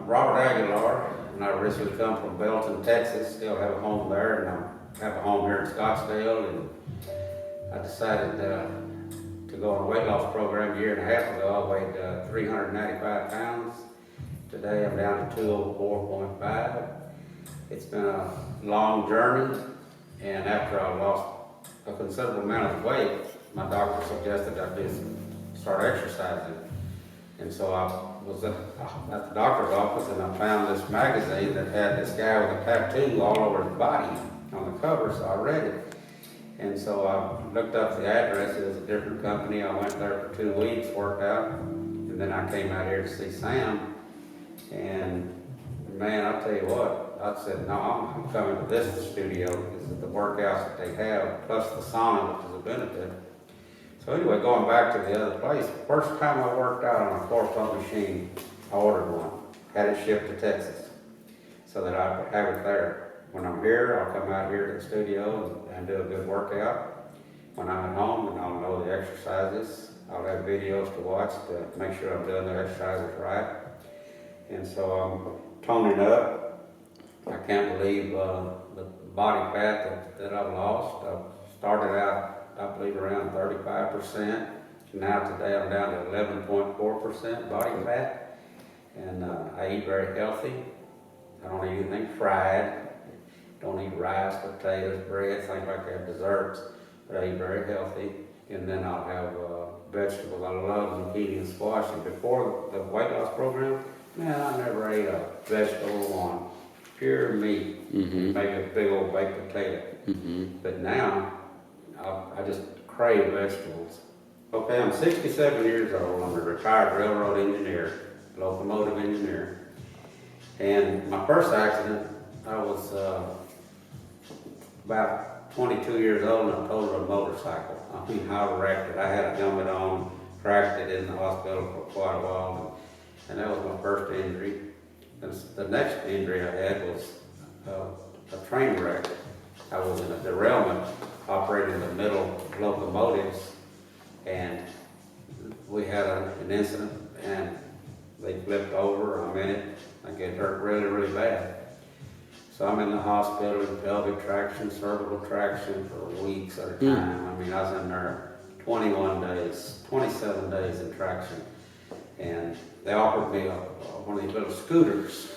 Robert Aguilar, and I originally come from Belton, Texas. Still have a home there, and I have a home here in Scottsdale. And I decided to go on a weight loss program a year and a half ago. I weighed 395 pounds. Today I'm down to 204.5. It's been a long journey, and after I lost a considerable amount of weight, my doctor suggested I start exercising. And so I was at the doctor's office, and I found this magazine that had this guy with a tattoo all over his body on the cover, so I read it. And so I looked up the address. It was a different company. I went there for 2 weeks, worked out, and then I came out here to see Sam. And man, I'll tell you what, I said, no, I'm coming to this studio because of the workouts that they have, plus the sauna, which is a benefit. So anyway, going back to the other place, the first time I worked out on a CorePump machine, I ordered one, had it shipped to Texas so that I could have it there. When I'm here, I'll come out here to the studio and do a good workout. When I'm at home, and I'll know the exercises, I'll have videos to watch to make sure I'm doing the exercises right. And so I'm toning up. I can't believe the body fat that I've lost. I started out, I believe, around 35%. Now today I'm down to 11.4% body fat. And I eat very healthy. I don't eat anything fried. Don't eat rice, potatoes, bread, things like that, desserts. But I eat very healthy. And then I'll have vegetables. I love zucchini and squash. And before the weight loss program, man, I never ate a vegetable on pure meat. Maybe a big old baked potato. But now, I just crave vegetables. Okay, I'm 67 years old. I'm a retired railroad engineer, locomotive engineer. And my first accident, I was about 22 years old, and I totaled a motorcycle. I mean, I wrecked it. I had a helmet on, cracked it in the hospital for quite a while, and that was my first injury. And the next injury I had was a train wreck. I was in a derailment operating the middle locomotives, and we had an incident, and they flipped over. I'm in it. I get hurt really, really bad. So I'm in the hospital in pelvic traction, cervical traction for weeks at a time. I mean, I was in there 21 days, 27 days in traction. And they offered me one of these little scooters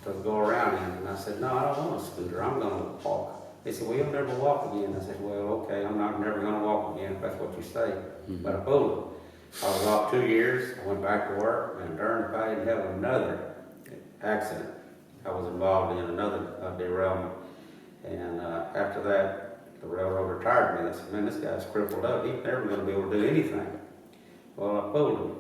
to go around in. And I said, no, I don't want a scooter. I'm going to walk. They said, well, you'll never walk again. I said, well, okay, I'm not never going to walk again if that's what you say. But I pulled it. I was off 2 years. I went back to work, and darn if I didn't have another accident. I was involved in another derailment. And after that, the railroad retired me. I said, man, this guy's crippled up. He's never going to be able to do anything. Well, I pulled him.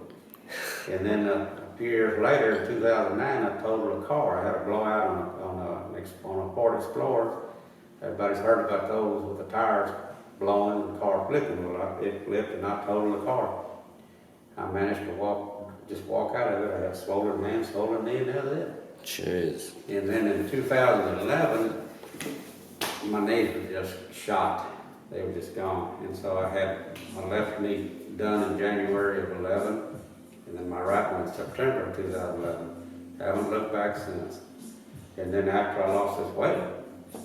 And then a few years later, in 2009, I totaled a car. I had a blowout on a Ford Explorer. Everybody's heard about those with the tires blowing and the car flipping. Well, it flipped, and I totaled the car. I managed to walk out of it. I had a swollen hand, swollen knee, and that was it. Jeez. And then in 2011, my knees were just shot. They were just gone. And so I had my left knee done in January of 11, and then my right one in September of 2011. Haven't looked back since. And then after I lost this weight,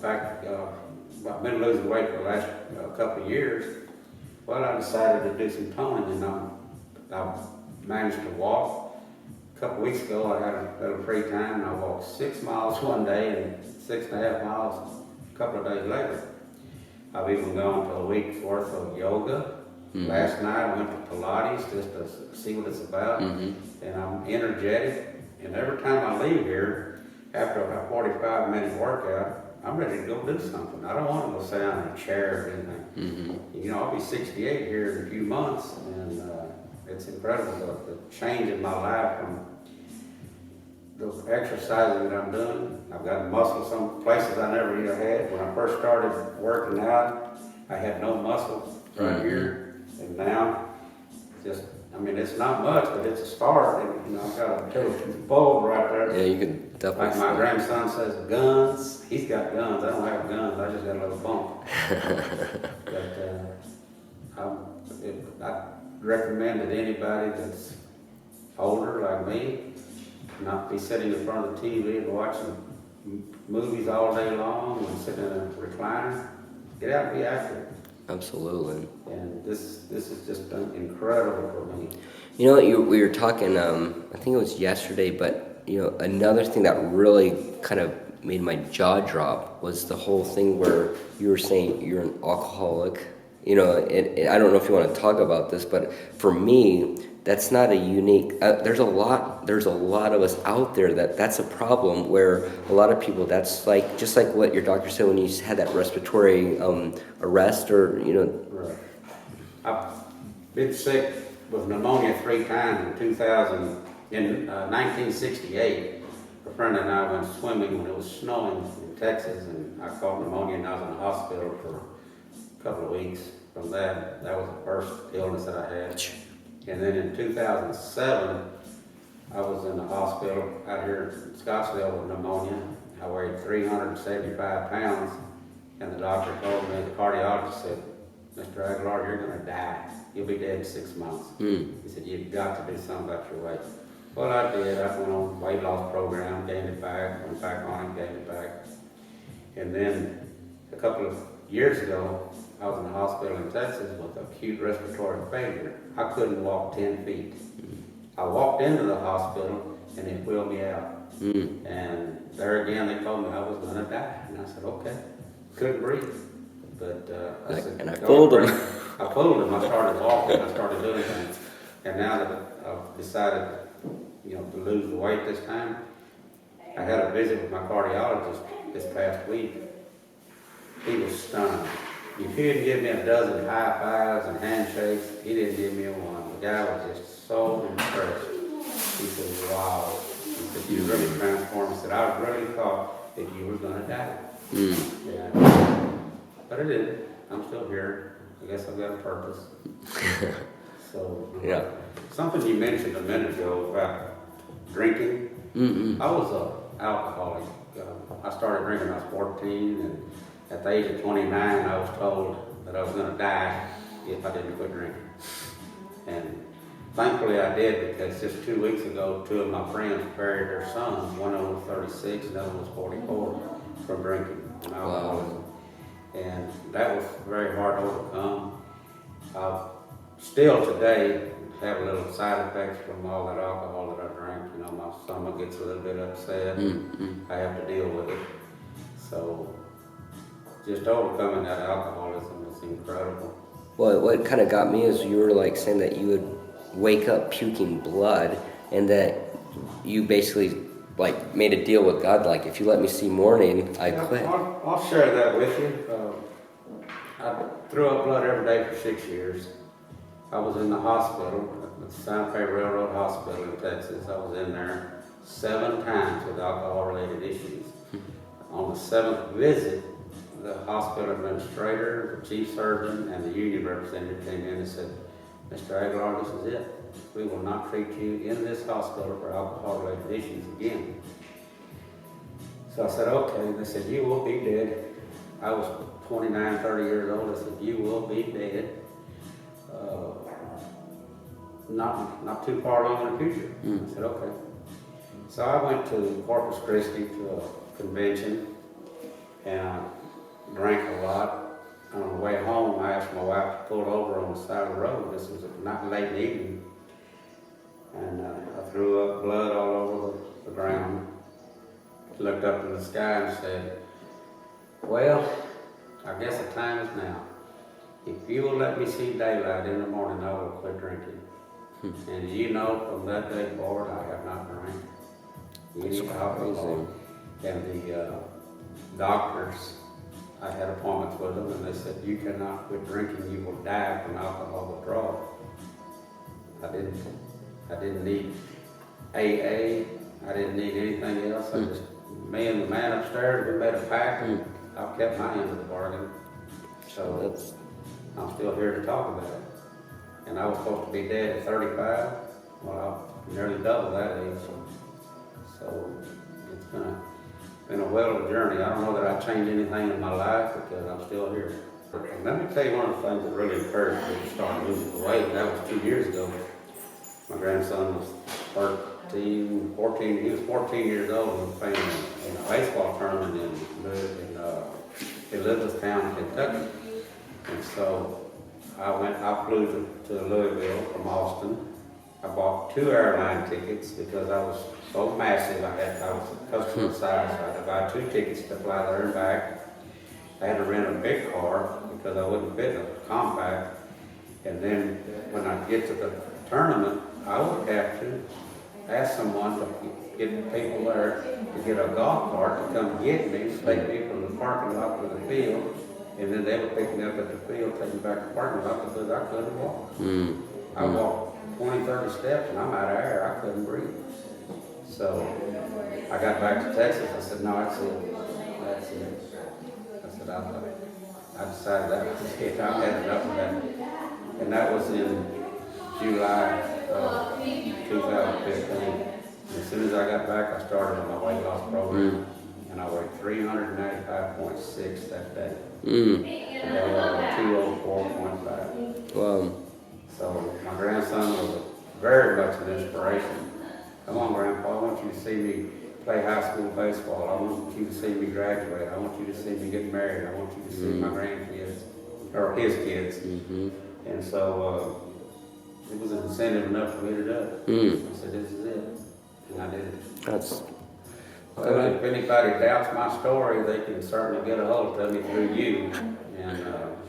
I've been losing weight for the last couple of years. Well, I decided to do some toning, and I managed to walk. A couple weeks ago, I had a little free time, and I walked 6 miles one day and 6.5 miles a couple of days later. I've even gone to a week's worth of yoga. Last night I went to Pilates just to see what it's about, and I'm energetic. And every time I leave here, after about 45-minute workout, I'm ready to go do something. I don't want to go sit down in a chair or anything. You know, I'll be 68 here in a few months, and it's incredible the change in my life from the exercising that I'm doing. I've got muscle some places I never even had. When I first started working out, I had no muscle right here, and now just, I mean, it's not much, but it's a start. And, you know, I've got a little bulb right there. Yeah, you can definitely. Like my grandson says, guns. He's got guns. I don't have guns. I just got a little bump. But I recommend that anybody that's older like me not be sitting in front of the TV and watching movies all day long and sitting in a recliner. Get out and be active. Absolutely. And this has just been incredible for me. You know, we were talking, I think it was yesterday, but, you know, another thing that really kind of made my jaw drop was the whole thing where you were saying you're an alcoholic. You know, I don't know if you want to talk about this, but for me, that's not a unique. There's a lot of us out there that's a problem. Where a lot of people, that's like just like what your doctor said when you had that respiratory arrest, or you know. Right. I've been sick with pneumonia 3 times in 1968. A friend and I went swimming when it was snowing in Texas, and I caught pneumonia, and I was in the hospital for a couple of weeks. From that was the first illness that I had. And then in 2007, I was in the hospital out here in Scottsdale with pneumonia. I weighed 375 pounds, and the doctor told me, the cardiologist said, "Mr. Aguilar, you're going to die. You'll be dead in 6 months." He said, "You've got to do something about your weight." Well, I did. I went on a weight loss program, gained it back, went back on it, gained it back. And then a couple of years ago, I was in the hospital in Texas with acute respiratory failure. I couldn't walk 10 feet. I walked into the hospital and it wheeled me out. And there again, they told me I was going to die. And I said, okay. Couldn't breathe. But I said, and I fooled him. I fooled him. I started walking. I started doing things. And now that I've decided, you know, to lose the weight this time, I had a visit with my cardiologist this past week. He was stunned. If he didn't give me a dozen high fives and handshakes, he didn't give me one. The guy was just so impressed. He said, wow. He said, you really transformed. He said, I really thought that you were going to die. Yeah. But I didn't. I'm still here. I guess I've got a purpose. So, yeah. Something you mentioned a minute ago about drinking. I was an alcoholic. I started drinking when I was 14, and at the age of 29, I was told that I was going to die if I didn't quit drinking. And thankfully I did, because just 2 weeks ago, 2 of my friends buried their sons. One of them was 36, and the other one was 44, from drinking and alcoholism. And that was very hard to overcome. I still today have a little side effects from all that alcohol that I drank. You know, my stomach gets a little bit upset. I have to deal with it. So just overcoming that alcoholism was incredible. Well, what kind of got me is you were like saying that you would wake up puking blood, and that you basically like made a deal with God, like if you let me see morning, I quit. I'll share that with you. I threw up blood every day for 6 years. I was in the hospital, at the Santa Fe Railroad Hospital in Texas. I was in there 7 times with alcohol-related issues. On the 7th visit, the hospital administrator, the chief surgeon, and the union representative came in and said, "Mr. Aguilar, this is it. We will not treat you in this hospital for alcohol-related issues again." So I said, okay. They said, "You will be dead." I was 29, 30 years old. I said, "You will be dead. Not too far along in the future." I said, okay. So I went to Corpus Christi to a convention, and I drank a lot. On the way home, I asked my wife to pull over on the side of the road. This was not late in the evening. And I threw up blood all over the ground. Looked up in the sky and said, "Well, I guess the time is now. If you will let me see daylight in the morning, I will quit drinking." And you know, from that day forward, I have not drank any alcohol. And the doctors, I had appointments with them, and they said, "You cannot quit drinking. You will die from alcohol withdrawal." I didn't need AA. I didn't need anything else. Me and the man upstairs, we made a pact, and I've kept my end of the bargain. So I'm still here to talk about it. And I was supposed to be dead at 35. Well, I'm nearly double that age. So it's been a well of a journey. I don't know that I changed anything in my life, because I'm still here. And let me tell you one of the things that really encouraged me to start losing the weight. That was 2 years ago. My grandson was he was 14 years old. He was playing in a baseball tournament in Elizabethtown, Kentucky. And so I flew to Louisville from Austin. I bought 2 airline tickets because I was so massive. I was a customer size, so I had to buy 2 tickets to fly there and back. I had to rent a big car because I wouldn't fit in a compact. And then when I get to the tournament, I would have to ask someone to get people there to get a golf cart to come get me, take me from the parking lot to the field, and then they would pick me up at the field, take me back to the parking lot because I couldn't walk. I walked 20, 30 steps and I'm out of air. I couldn't breathe. So I got back to Texas. I said, no, that's it. That's it. I said, I decided that was it. I had enough of that. And that was in July of 2015. As soon as I got back, I started on my weight loss program. And I weighed 395.6 that day. Today I weigh 204.5. Wow. So my grandson was very much an inspiration. Come on, Grandpa, I want you to see me play high school baseball. I want you to see me graduate. I want you to see me get married. I want you to see my grandkids, or his kids. And so it was an incentive enough for me to do it. I said, this is it. And I did it. That's. Well, if anybody doubts my story, they can certainly get a hold of me through you. And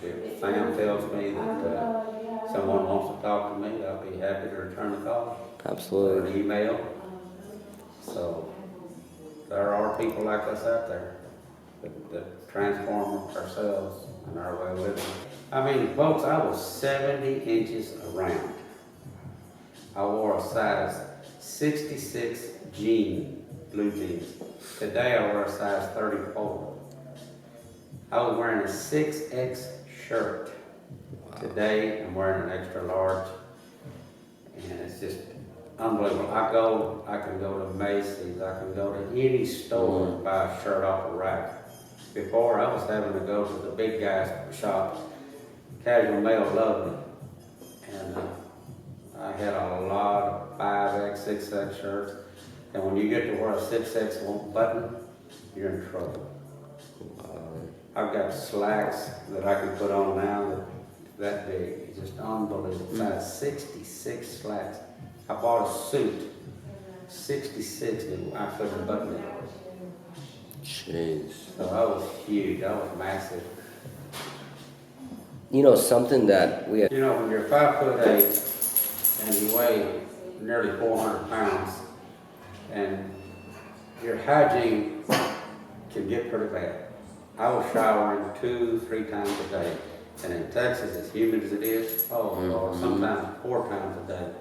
if Sam tells me that someone wants to talk to me, I'll be happy to return the call. Absolutely. Or an email. So there are people like us out there that transform ourselves and our way of living. I mean, folks, I was 70 inches around. I wore a size 66 blue jeans. Today I wear a size 34. I was wearing a 6X shirt. Today I'm wearing an extra large. And it's just unbelievable. I can go to Macy's, I can go to any store and buy a shirt off a rack. Before I was having to go to the big guys shops. Casual Male loved me. And I had a lot of 5X, 6X shirts. And when you get to wear a 6X won't button, you're in trouble. I've got slacks that I can put on now that big. It's just unbelievable. Size 66 slacks. I bought a suit, 66, and I couldn't button it. Jeez. So I was huge. I was massive. You know, something that we. You know, when you're 5'8" and you weigh nearly 400 pounds, and your hygiene can get pretty bad. I was showering 2-3 times a day. And in Texas, as humid as it is, Lord, sometimes 4 times a day.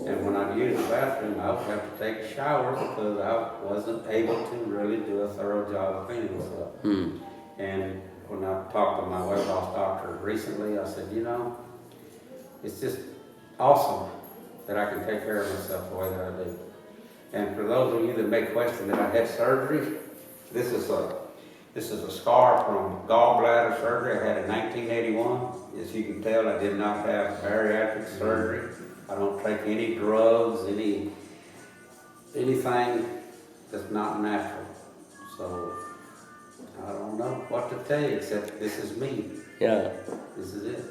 And when I'd use the bathroom, I would have to take a shower because I wasn't able to really do a thorough job of cleaning myself. And when I talked to my weight loss doctor recently, I said, you know, it's just awesome that I can take care of myself the way that I do. And for those of you that may question that I had surgery, this is a scar from gallbladder surgery I had in 1981. As you can tell, I did not have bariatric surgery. I don't take any drugs, anything that's not natural. So I don't know what to tell you except this is me. Yeah. This is it.